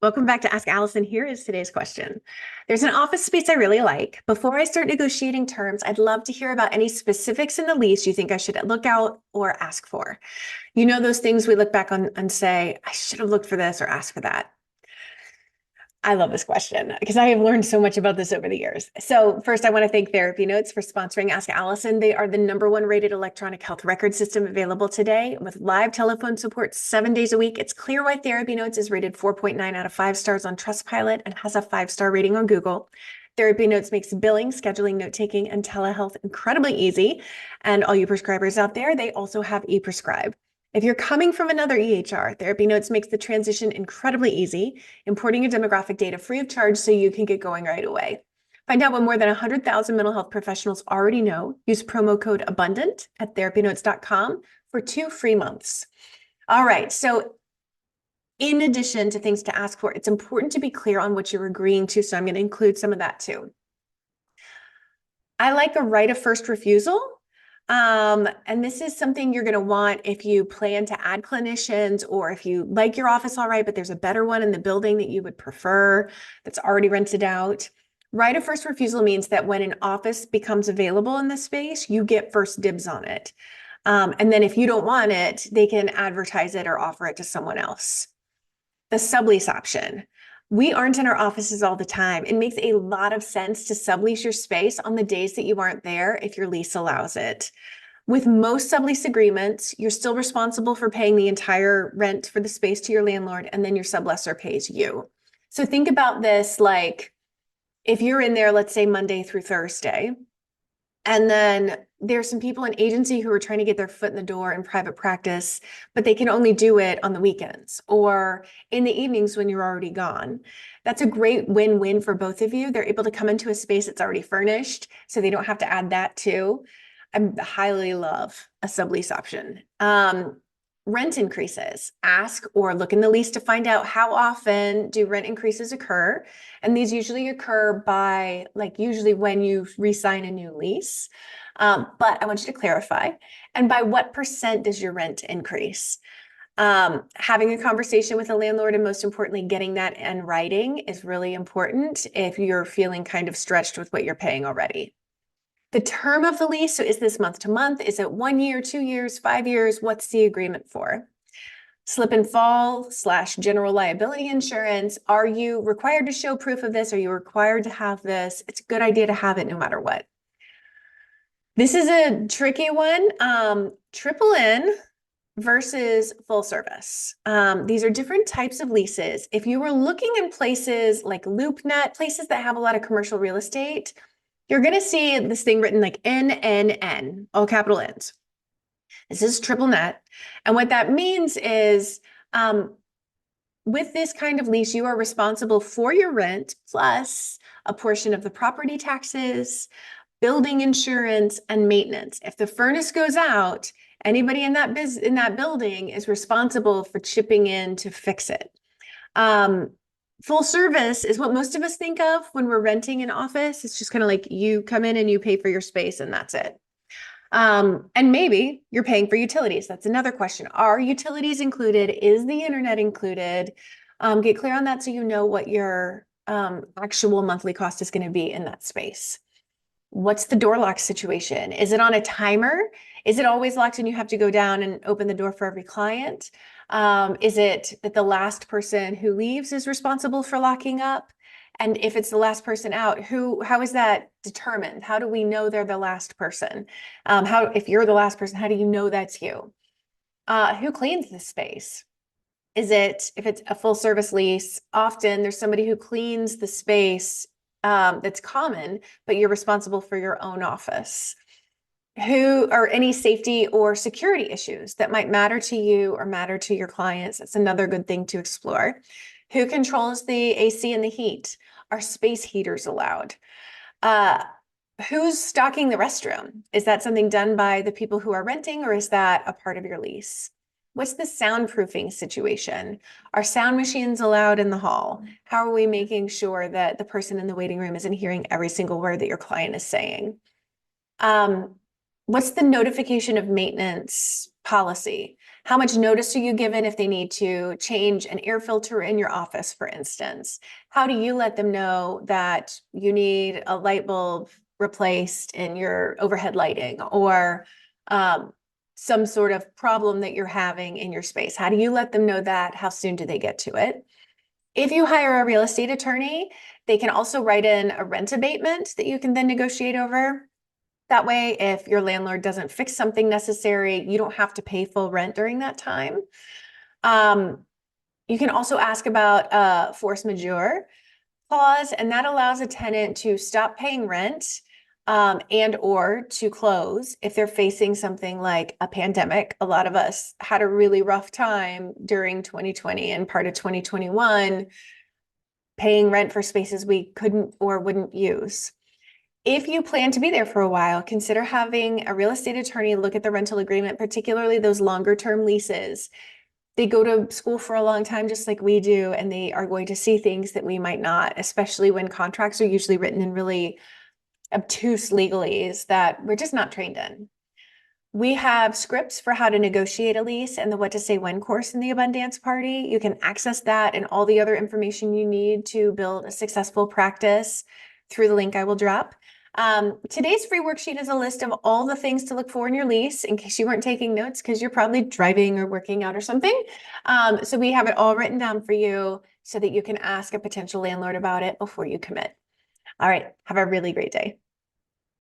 Welcome back to Ask Allison. Here is today's question. There's an office space I really like. Before I start negotiating terms, I'd love to hear about any specifics in the lease you think I should look out or ask for. You know, those things we look back on and say, I should have looked for this or asked for that. I love this question because I have learned so much about this over the years. So first, I want to thank Therapy Notes for sponsoring Ask Allison. They are the #1 rated electronic health record system available today with live telephone support 7 days a week. It's clear why Therapy Notes is rated 4.9 out of 5 stars on Trustpilot and has a 5-star rating on Google. Therapy Notes makes billing, scheduling, note-taking, and telehealth incredibly easy. And all you prescribers out there, they also have e-prescribe. If you're coming from another EHR, Therapy Notes makes the transition incredibly easy, importing your demographic data free of charge so you can get going right away. Find out what more than 100,000 mental health professionals already know. Use promo code ABUNDANT at therapynotes.com for 2 free months. All right, so in addition to things to ask for, it's important to be clear on what you're agreeing to, so I'm going to include some of that too. I like a right of first refusal. And this is something you're going to want if you plan to add clinicians or if you like your office all right, but there's a better one in the building that you would prefer that's already rented out. Right of first refusal means that when an office becomes available in the space, you get first dibs on it. And then if you don't want it, they can advertise it or offer it to someone else. The sublease option. We aren't in our offices all the time. It makes a lot of sense to sublease your space on the days that you aren't there if your lease allows it. With most sublease agreements, you're still responsible for paying the entire rent for the space to your landlord, and then your sublessor pays you. So think about this like if you're in there, let's say Monday through Thursday, and then there's some people in agency who are trying to get their foot in the door in private practice, but they can only do it on the weekends or in the evenings when you're already gone. That's a great win-win for both of you. They're able to come into a space that's already furnished, so they don't have to add that too. I highly love a sublease option. Rent increases. Ask or look in the lease to find out how often do rent increases occur. And these usually occur by usually when you re-sign a new lease. But I want you to clarify. And by what % does your rent increase? Having a conversation with a landlord and most importantly, getting that in writing is really important if you're feeling kind of stretched with what you're paying already. The term of the lease, so is this month to month? Is it 1 year, 2 years, 5 years? What's the agreement for? Slip and fall / general liability insurance. Are you required to show proof of this? Are you required to have this? It's a good idea to have it no matter what. This is a tricky one. Triple N versus full service. These are different types of leases. If you were looking in places like LoopNet, places that have a lot of commercial real estate, you're going to see this thing written like NNN, all capital N's. This is triple net. And what that means is with this kind of lease, you are responsible for your rent plus a portion of the property taxes, building insurance, and maintenance. If the furnace goes out, anybody in that building is responsible for chipping in to fix it. Full service is what most of us think of when we're renting an office. It's just kind of like you come in and you pay for your space and that's it. And maybe you're paying for utilities. That's another question. Are utilities included? Is the internet included? Get clear on that so you know what your actual monthly cost is going to be in that space. What's the door lock situation? Is it on a timer? Is it always locked and you have to go down and open the door for every client? Is it that the last person who leaves is responsible for locking up? And if it's the last person out, how is that determined? How do we know they're the last person? If you're the last person, how do you know that's you? Who cleans the space? If it's a full service lease, often there's somebody who cleans the space that's common, but you're responsible for your own office. Who are any safety or security issues that might matter to you or matter to your clients? That's another good thing to explore. Who controls the AC and the heat? Are space heaters allowed? Who's stocking the restroom? Is that something done by the people who are renting or is that a part of your lease? What's the soundproofing situation? Are sound machines allowed in the hall? How are we making sure that the person in the waiting room isn't hearing every single word that your client is saying? What's the notification of maintenance policy? How much notice are you given if they need to change an air filter in your office, for instance? How do you let them know that you need a light bulb replaced in your overhead lighting, or some sort of problem that you're having in your space? How do you let them know that? How soon do they get to it? If you hire a real estate attorney, they can also write in a rent abatement that you can then negotiate over. That way, if your landlord doesn't fix something necessary, you don't have to pay full rent during that time. You can also ask about a force majeure clause, and that allows a tenant to stop paying rent and or to close if they're facing something like a pandemic. A lot of us had a really rough time during 2020 and part of 2021 paying rent for spaces we couldn't or wouldn't use. If you plan to be there for a while, consider having a real estate attorney look at the rental agreement, particularly those longer term leases. They go to school for a long time, just like we do, and they are going to see things that we might not, especially when contracts are usually written in really obtuse legalese that we're just not trained in. We have scripts for how to negotiate a lease and the what to say when course in the Abundance Party. You can access that and all the other information you need to build a successful practice through the link I will drop. Today's free worksheet is a list of all the things to look for in your lease in case you weren't taking notes because you're probably driving or working out or something. So we have it all written down for you so that you can ask a potential landlord about it before you commit. All right, have a really great day.